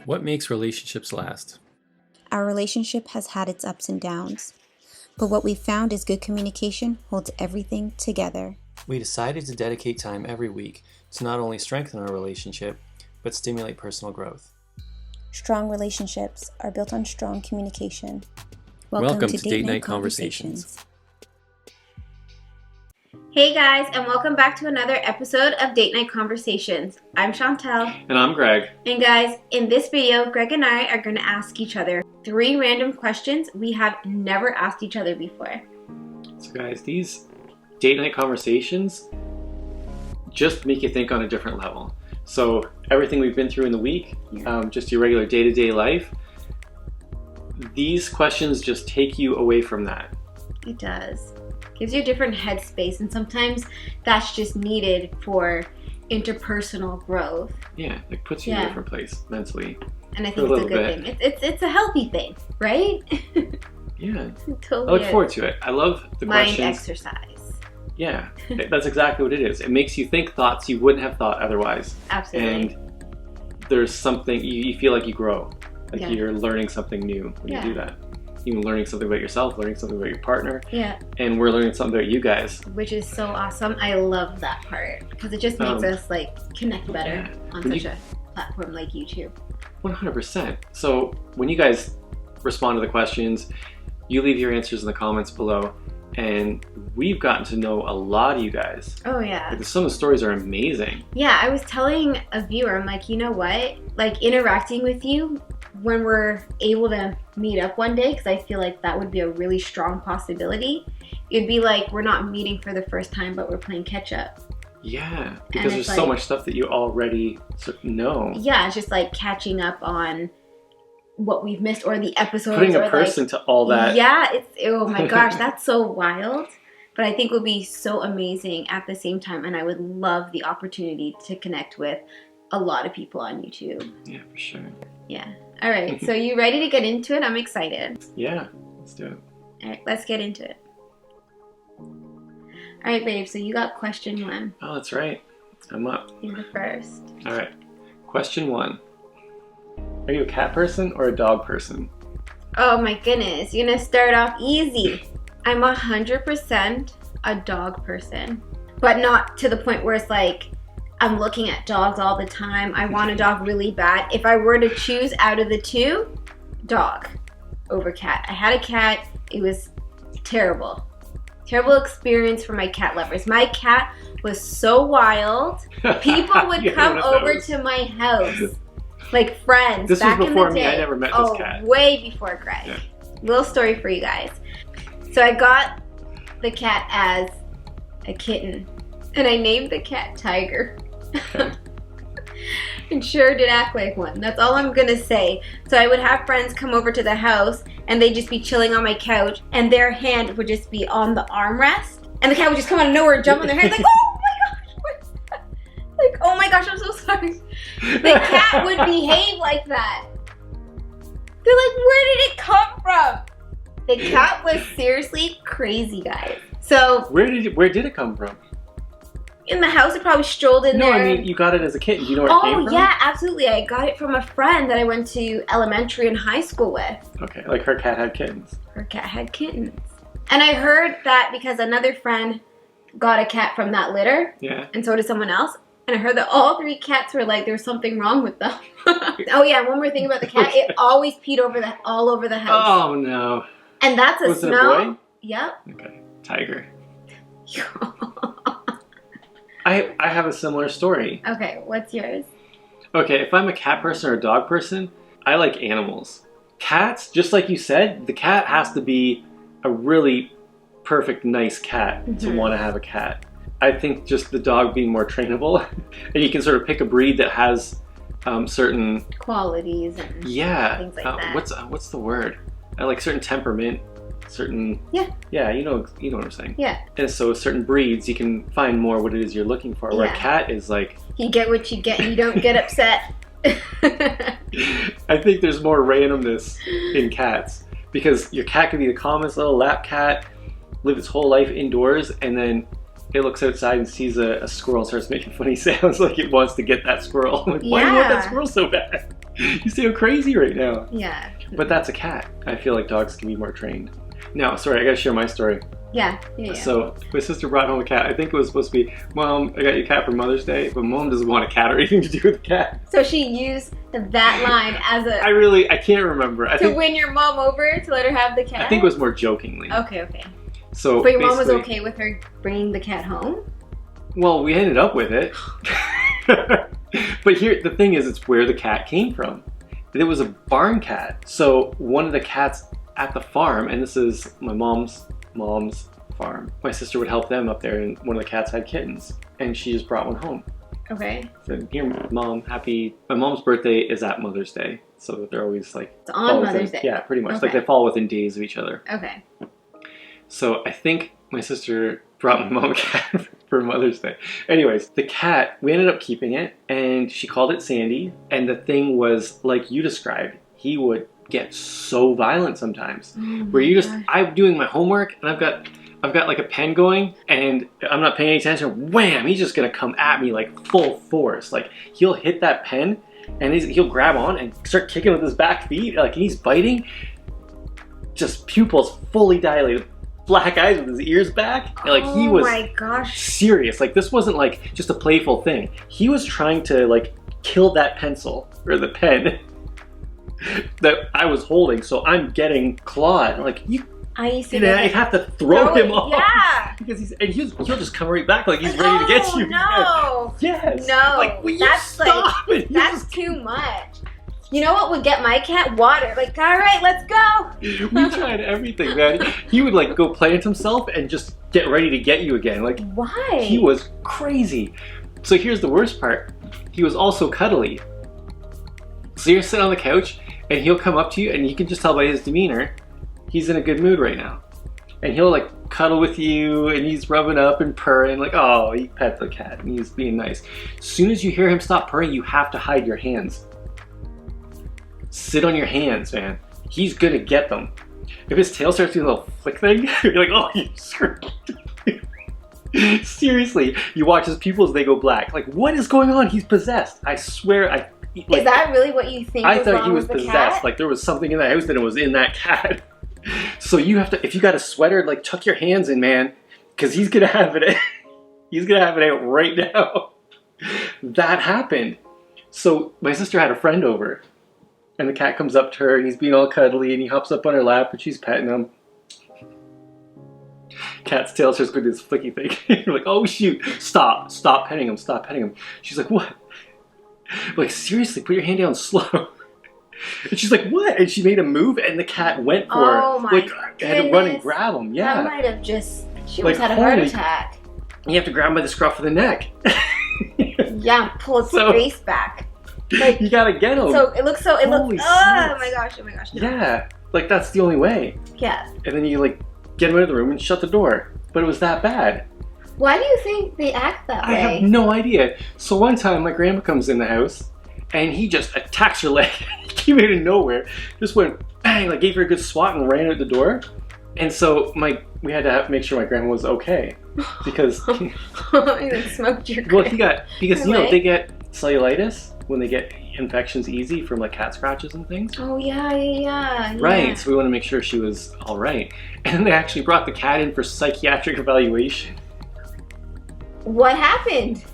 What makes relationships last? Our relationship has had its ups and downs, but what we've found is good communication holds everything together. We decided to dedicate time every week to not only strengthen our relationship, but stimulate personal growth. Strong relationships are built on strong communication. Welcome to Date Night Conversations. Hey guys, and welcome back to another episode of Date Night Conversations. I'm Chantel. And I'm Greg. And guys, in this video, Greg and I are going to ask each other 3 random questions we have never asked each other before. So guys, these Date Night Conversations just make you think on a different level. So everything we've been through in the week, just your regular day-to-day life, these questions just take you away from that. It does. Gives you a different headspace, and sometimes that's just needed for interpersonal growth. Yeah, it puts you in a different place mentally. And I think it's a good thing. It's a healthy thing, right? Yeah. Totally. I look forward to it. I love the questions. Mind exercise. Yeah, that's exactly what it is. It makes you think thoughts you wouldn't have thought otherwise. Absolutely. And there's something, you feel like you grow. Like you're learning something new when you do that. Even learning something about yourself, learning something about your partner. Yeah. And we're learning something about you guys. Which is so awesome. I love that part because it just makes us connect better on such a platform like YouTube. 100%. So when you guys respond to the questions, you leave your answers in the comments below. And we've gotten to know a lot of you guys. Oh yeah. Like, some of the stories are amazing. Yeah, I was telling a viewer, I'm like, you know what? Like interacting with you when we're able to meet up one day, because I feel like that would be a really strong possibility. It'd be like we're not meeting for the first time, but we're playing catch up. Yeah, because there's so much stuff that you already know. Yeah, it's just like catching up on what we've missed or the episodes. Putting a person to all that. Yeah, oh my gosh, that's so wild. But I think it would be so amazing at the same time, and I would love the opportunity to connect with a lot of people on YouTube. Yeah, for sure. Yeah. All right, so you ready to get into it? I'm excited. Yeah, let's do it. All right, let's get into it. All right, babe, so you got question 1. Oh, that's right. I'm up. You're the first. All right. Question 1. Are you a cat person or a dog person? Oh my goodness, you're gonna start off easy. I'm 100% a dog person, but not to the point where it's like I'm looking at dogs all the time. I want a dog really bad. If I were to choose out of the 2, dog over cat. I had a cat. It was terrible. Terrible experience for my cat lovers. My cat was so wild. People would come over to my house. Like friends. This back was before in the day. me. I never met this cat. Way before Greg. Yeah. Little story for you guys. So I got the cat as a kitten, and I named the cat Tiger. Okay. And sure did act like one. That's all I'm gonna say. So I would have friends come over to the house, and they'd just be chilling on my couch, and their hand would just be on the armrest, and the cat would just come out of nowhere and jump on their head like, oh my gosh, what's that? Like, oh my gosh, I'm so sorry. The cat would behave like that. They're like, where did it come from? The cat was seriously crazy, guys. So where did it come from? In the house, it probably strolled in there. No, I mean, you got it as a kitten. Do you know where it came from? Oh yeah, absolutely. I got it from a friend that I went to elementary and high school with. Okay, like her cat had kittens. Her cat had kittens. And I heard that because another friend got a cat from that litter. Yeah. And so did someone else. And I heard that all 3 cats were like, there was something wrong with them. Oh yeah, one more thing about the cat. It always peed all over the house. Oh no. And that's a smell. Was it a boy? Yep. Okay, Tiger. I have a similar story. Okay, what's yours? Okay, if I'm a cat person or a dog person, I like animals. Cats, just like you said, the cat has to be a really perfect, nice cat to want to have a cat. I think just the dog being more trainable, and you can sort of pick a breed that has certain qualities and things like that. What's the word? I like certain temperament, certain you know what I'm saying. Yeah. And so certain breeds you can find more what it is you're looking for. Where a cat is like you get what you get, and you don't get upset. I think there's more randomness in cats because your cat could be the calmest little lap cat, live its whole life indoors, and then it looks outside and sees a squirrel and starts making funny sounds like it wants to get that squirrel. Like, why do you want that squirrel so bad? You sound crazy right now. Yeah. But that's a cat. I feel like dogs can be more trained. Now, sorry, I gotta share my story. Yeah. So my sister brought home a cat. I think it was supposed to be, Mom, I got you a cat for Mother's Day, but Mom doesn't want a cat or anything to do with the cat. So she used that line as a... I can't remember. I think, win your mom over to let her have the cat? I think it was more jokingly. Okay. So but your mom was okay with her bringing the cat home? Well, we ended up with it. But here, the thing is, it's where the cat came from. It was a barn cat. So one of the cats at the farm, and this is my mom's farm. My sister would help them up there, and one of the cats had kittens, and she just brought one home. Okay. So here, Mom, happy. My mom's birthday is at Mother's Day, so they're always like. It's on Mother's Day. Yeah, pretty much. Okay. Like they fall within days of each other. Okay. So I think my sister brought my mom a cat for Mother's Day. Anyways, the cat, we ended up keeping it, and she called it Sandy, and the thing was like you described. He would get so violent sometimes, where you just, I'm doing my homework, and I've got like a pen going, and I'm not paying any attention, wham, he's just gonna come at me like full force. Like he'll hit that pen, and he'll grab on and start kicking with his back feet, like he's biting, just pupils fully dilated, black eyes with his ears back. And, like he was my gosh. serious. Like this wasn't like just a playful thing. He was trying to like kill that pencil or the pen that I was holding, so I'm getting clawed. Like I have to throw him off. Yeah. Because he'll just come right back like he's ready to get you. No. Yes. No. Like, will that's you stop? like that's too much. You know what would get my cat? Water. Like, all right, let's go. We tried everything, man. He would like go plant himself and just get ready to get you again. Like why? He was crazy. So here's the worst part. He was also cuddly. So you're sitting on the couch and he'll come up to you, and you can just tell by his demeanor, he's in a good mood right now. And he'll like cuddle with you, and he's rubbing up and purring, like, oh, you pet the cat, and he's being nice. As soon as you hear him stop purring, you have to hide your hands. Sit on your hands, man. He's gonna get them. If his tail starts doing a little flick thing, you're like, oh, you screwed. Seriously, you watch his pupils, they go black. Like, what is going on? He's possessed. I swear, is that really what you think? I thought he was possessed. Cat? Like there was something in the house that it was in that cat. So you have to, if you got a sweater, like tuck your hands in, man, because he's gonna have it. He's gonna have it out right now. That happened. So my sister had a friend over, and the cat comes up to her, and he's being all cuddly, and he hops up on her lap, and she's petting him. Cat's tail starts going to this flicky thing. You're like, oh shoot, stop petting him, stop petting him. She's like, what? I'm like, seriously, put your hand down slow. And she's like, what? And she made a move, and the cat went for her. Oh my like, goodness. I had to run and grab him. Yeah. That might have just, she like, almost had a heart attack. You have to grab him by the scruff of the neck. Yeah, pull its face back. Like, you gotta get him. So it looks, oh Holy my gosh, no. Yeah, like that's the only way. Yeah. And then you like get him out of the room and shut the door. But it was that bad. Why do you think they act that way? I have no idea. So one time my grandma comes in the house, and he just attacks her leg. He came out of nowhere, just went bang, like gave her a good swat and ran out the door. And so we had to make sure my grandma was okay, because you smoked your well, because you know leg? they get cellulitis when they get infections easy from like cat scratches and things. Oh yeah. Right. So we want to make sure she was all right. And then they actually brought the cat in for psychiatric evaluation. What happened?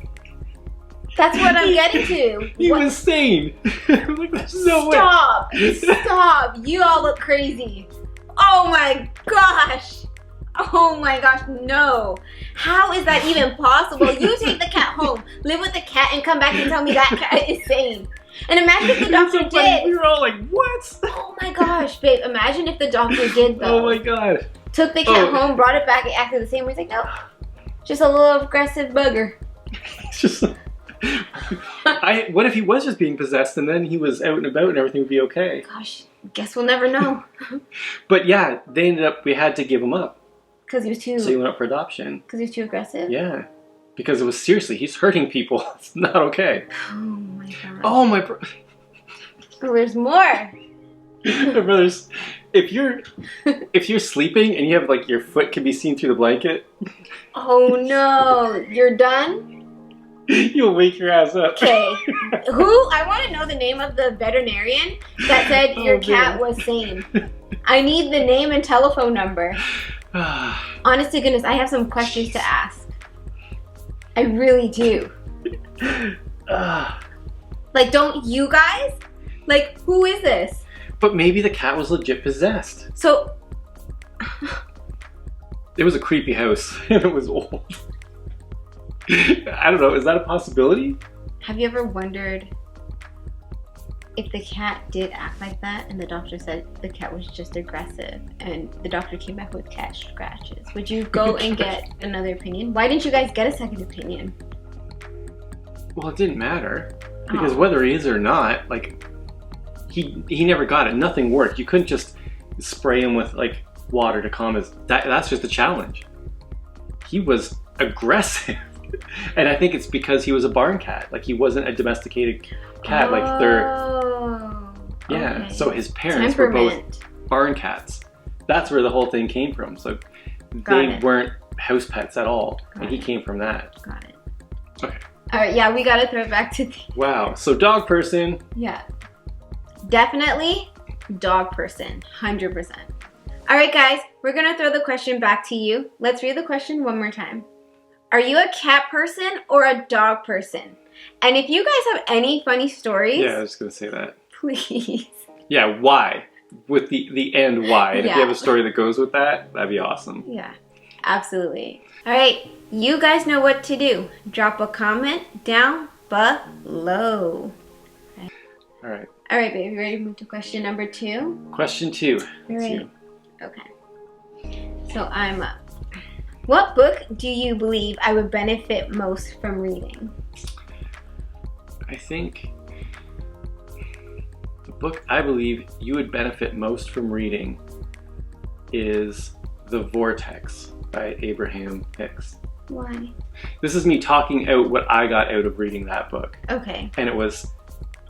That's what I'm getting to. He was sane. I'm like, there's no way. Stop. You all look crazy. Oh my gosh. Oh my gosh, no. How is that even possible? You take the cat home, live with the cat, and come back and tell me that cat is sane. And imagine if the doctor did. We were all like, what? Oh my gosh, babe. Imagine if the doctor did though. Oh my god. Took the cat home, brought it back, and acted the same way. He's like, no. Just a little aggressive bugger. It's just... what if he was just being possessed and then he was out and about and everything would be okay? Gosh, guess we'll never know. But yeah, we had to give him up. Because he was too... So he went up for adoption. Because he was too aggressive? Yeah. Because it was seriously, he's hurting people. It's not okay. Oh my god. Oh my bro... Oh, there's more. My brothers, if you're sleeping and you have like your foot can be seen through the blanket. Oh no, you're done? You'll wake your ass up. Okay. I want to know the name of the veterinarian that said your cat was sane. I need the name and telephone number. Honest to goodness, I have some questions to ask. I really do. Like, don't you guys? Like, who is this? But maybe the cat was legit possessed. So... It was a creepy house, and it was old. I don't know, is that a possibility? Have you ever wondered if the cat did act like that and the doctor said the cat was just aggressive and the doctor came back with cat scratches? Would you go and get another opinion? Why didn't you guys get a second opinion? Well, it didn't matter. Because whether he is or not, like, he never got it. Nothing worked. You couldn't just spray him with, like, water to calm his... That's just a challenge. He was aggressive. And I think it's because he was a barn cat. Like, he wasn't a domesticated cat. Like, yeah, okay. So his parents were both barn cats. That's where the whole thing came from. So they weren't house pets at all. And he came from that. Got it. Okay. All right, yeah, we got to throw it back to the... Wow, so dog person. Yeah. Definitely dog person, 100%. All right, guys, we're going to throw the question back to you. Let's read the question one more time. Are you a cat person or a dog person? And if you guys have any funny stories... Yeah, I was going to say that. Please. Yeah, why? With the end why. And if you have a story that goes with that, that'd be awesome. Yeah, absolutely. All right, you guys know what to do. Drop a comment down below. All right. All right, babe, you ready to move to question number 2? Question 2. Ready? Okay. So I'm up. What book do you believe I would benefit most from reading? I think the book I believe you would benefit most from reading is The Vortex by Abraham Hicks. Why? This is me talking out what I got out of reading that book. Okay. And it was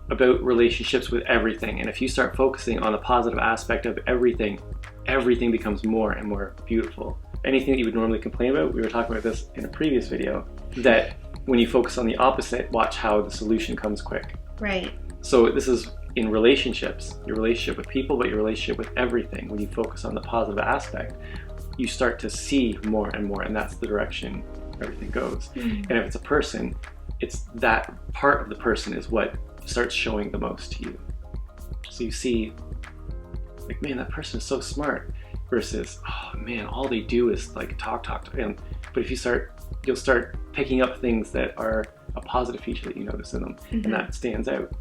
about relationships with everything. And if you start focusing on the positive aspect of everything, everything becomes more and more beautiful. Anything that you would normally complain about, we were talking about this in a previous video, that when you focus on the opposite, watch how the solution comes quick. Right. So this is in relationships, your relationship with people, but your relationship with everything. When you focus on the positive aspect, you start to see more and more, and that's the direction everything goes. And if it's a person, it's that part of the person is what starts showing the most to you. So you see, like, man, that person is so smart, versus, oh man, all they do is like talk. And but if you'll start picking up things that are a positive feature that you notice in them, and that stands out.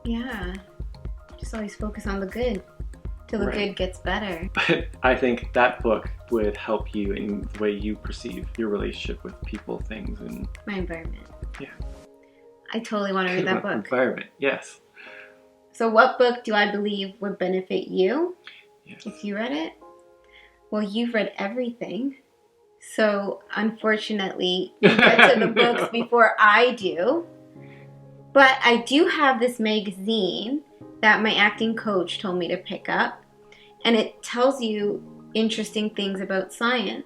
Yeah, just always focus on the good till the good gets better. But I think that book would help you in the way you perceive your relationship with people, things, and my environment. Yeah, I totally want to read that book. Environment, yes. So what book do I believe would benefit you? Yes. If you read it? Well, you've read everything. So unfortunately, you get to the books before I do. But I do have this magazine that my acting coach told me to pick up. And it tells you interesting things about science.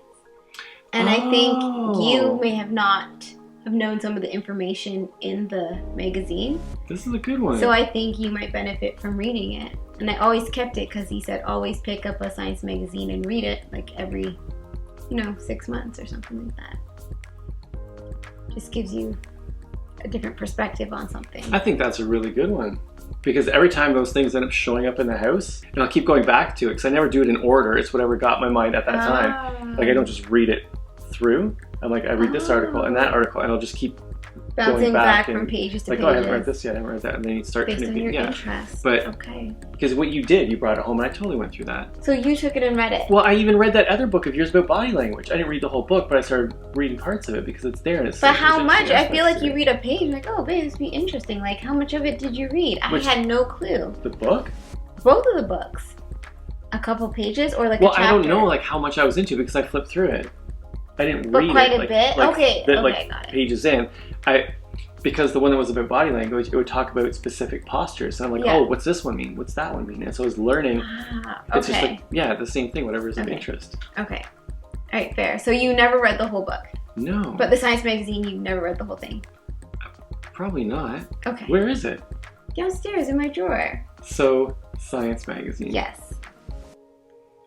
And I think you may have not have known some of the information in the magazine. This is a good one. So I think you might benefit from reading it. And I always kept it because he said always pick up a science magazine and read it like every, 6 months or something like that. Just gives you a different perspective on something. I think that's a really good one. Because every time those things end up showing up in the house, and I'll keep going back to it because I never do it in order. It's whatever got my mind at that time. Like I don't just read it through. I'm like, I read this article and that article, and I'll just keep bouncing going back from pages to pages. I haven't read this yet, I haven't read that, and then you start based on your interest. But okay, because what you did, you brought it home, and I totally went through that. So you took it and read it. Well, I even read that other book of yours about body language. I didn't read the whole book, but I started reading parts of it because it's there and it's. But how much? I feel like you read a page, like, oh, babe, this would be interesting. Like, how much of it did you read? I had no clue. The book? Both of the books. A couple pages or like a chapter? Well, I don't know like how much I was into because I flipped through it. I didn't read quite it. a bit? Okay, got it. Pages in. Because the one that was about body language, it would talk about specific postures. And I'm like, oh, what's this one mean? What's that one mean? And so I was learning. It's just like, the same thing, whatever is of interest. Okay. All right, fair. So you never read the whole book? No. But the science magazine, you never read the whole thing? Probably not. Okay. Where is it? Downstairs in my drawer. So, Science Magazine. Yes,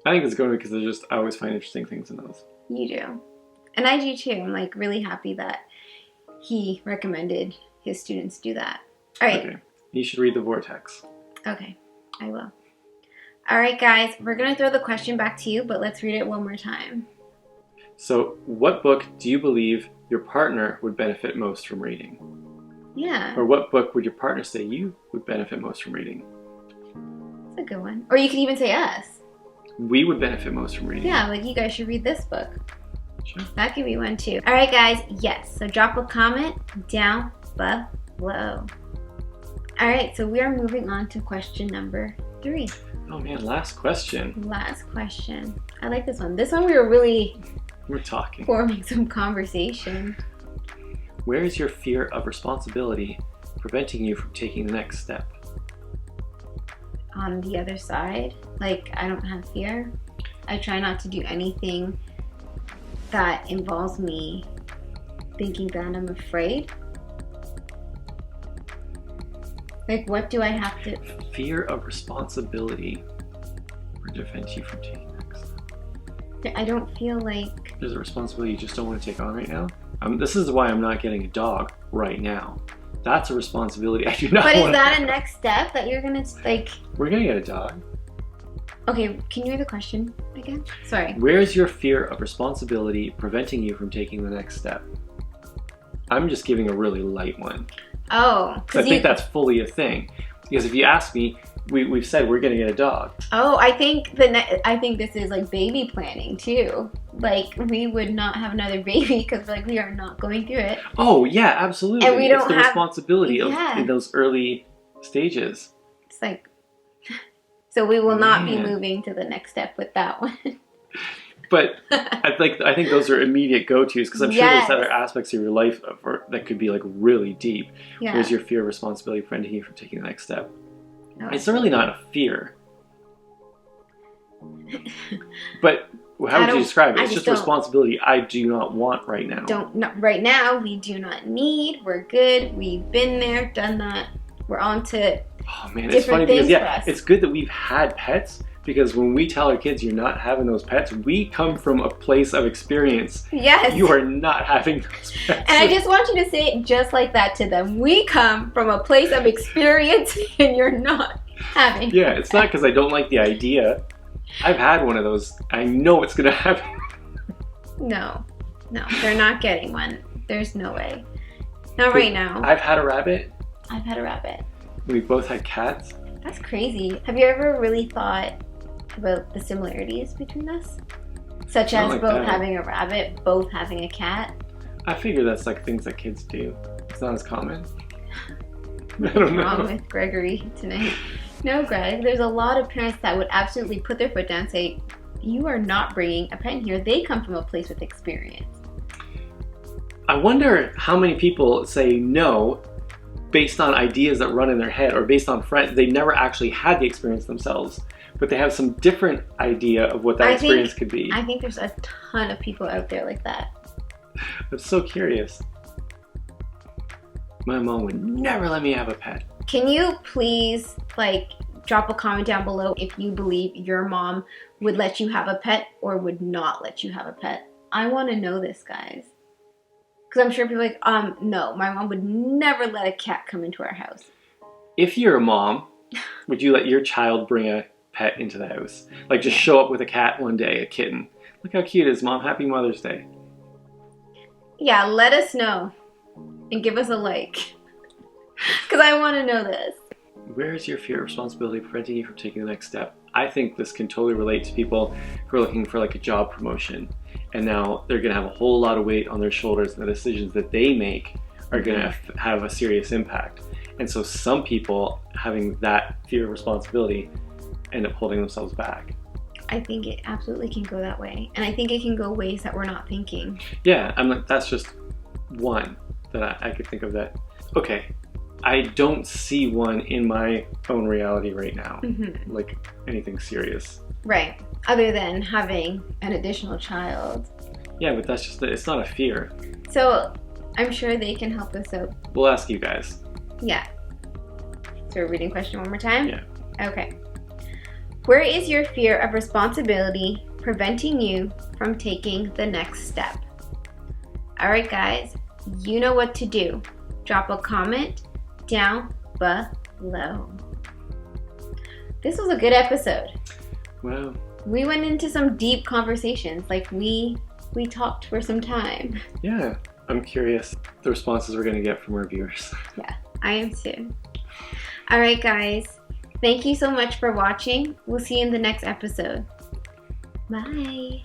I think it's good because I always find interesting things in those. you do. And I do too. I'm like really happy that he recommended his students do that. All right. Okay. You should read The Vortex. Okay, I will. All right, guys, we're going to throw the question back to you, but let's read it one more time. So, what book do you believe your partner would benefit most from reading? Yeah, Or what book would your partner say you would benefit most from reading? that's a good one. Or you could even say us. We would benefit most from reading. Yeah, like you guys should read this book. Sure. That could be one too. All right, guys, yes. So drop a comment down below. All right, so we are moving on to question number 3. Oh man, last question. Last question. I like this one. This one we were really We're talking. forming some conversation. Where is your fear of responsibility preventing you from taking the next step? On the other side, like I don't have fear. I try not to do anything that involves me thinking that I'm afraid. Like, what do I have to... Fear of responsibility will prevent you from taking the next step. I don't feel like... There's a responsibility you just don't want to take on right now. This is why I'm not getting a dog right now. That's a responsibility I do not But is want that to a next step that you're gonna, like... We're gonna get a dog. Okay, can you read the question again? Sorry. Where is your fear of responsibility preventing you from taking the next step? I'm just giving a really light one. Oh. I think that's fully a thing. Because if you ask me, we've said we're gonna get a dog. Oh, I think this is like baby planning too. Like we would not have another baby because like we are not going through it. Oh yeah, absolutely. And we don't it's the have- responsibility Yeah. in those early stages. It's like, so we will not be Man. moving to the next step with that one. But I think those are immediate go-tos because I'm sure Yes. there's other aspects of your life that could be like really deep. Yeah. Where's your fear of responsibility preventing you from taking the next step? No. It's really not a fear. But how would you describe it? I It's just just a don't- responsibility I do not want right now. Right now, we do not need. We're good. We've been there, done that. We're on to Oh man, it's different funny because things for us. it's good that we've had pets because when we tell our kids you're not having those pets, we come from a place of experience. yes. You are not having those pets. And I just want you to say it just like that to them. We come from a place of experience, and you're not having. Yeah, it's not because I don't like the idea. I've had one of those. I know it's gonna happen. No, they're not getting one. There's no way. Not right now. I've had a rabbit. I've had a rabbit. We both had cats. That's crazy. Have you ever really thought about the similarities between us? Such Not as like both that. having a rabbit, both having a cat. I figure that's like things that kids do. It's not as common. I What's don't wrong know. with Gregory tonight? No, Greg. There's a lot of parents that would absolutely put their foot down and say, you are not bringing a pet in here. They come from a place with experience. I wonder how many people say no based on ideas that run in their head or based on friends. They never actually had the experience themselves, but they have some different idea of what that experience could be. I think there's a ton of people out there like that. I'm so curious. My mom would never let me have a pet. Can you please drop a comment down below if you believe your mom would let you have a pet or would not let you have a pet? I want to know this, guys. Because I'm sure people are like, no, my mom would never let a cat come into our house. If you're a mom, would you let your child bring a pet into the house? Like just show up with a cat one day, a kitten. Look how cute it is, Mom. Happy Mother's Day. Yeah, let us know. And give us a like. Because I want to know this. Where is your fear of responsibility preventing you from taking the next step? I think this can totally relate to people who are looking for like a job promotion. And now they're going to have a whole lot of weight on their shoulders, and the decisions that they make are going to have a serious impact. And so some people having that fear of responsibility end up holding themselves back. I think it absolutely can go that way. And I think it can go ways that we're not thinking. Yeah, that's just one that I could think of that. Okay, I don't see one in my own reality right now, like anything serious. Right. Other than having an additional child. Yeah, but that's just, it's not a fear. So I'm sure they can help us out. We'll ask you guys. Yeah. So we're reading question one more time? Yeah. Okay. Where is your fear of responsibility preventing you from taking the next step? All right, guys, you know what to do. Drop a comment down below. This was a good episode. Wow. We went into some deep conversations. Like we talked for some time. Yeah. I'm curious the responses we're going to get from our viewers. Yeah, I am too. All right, guys. Thank you so much for watching. We'll see you in the next episode. Bye.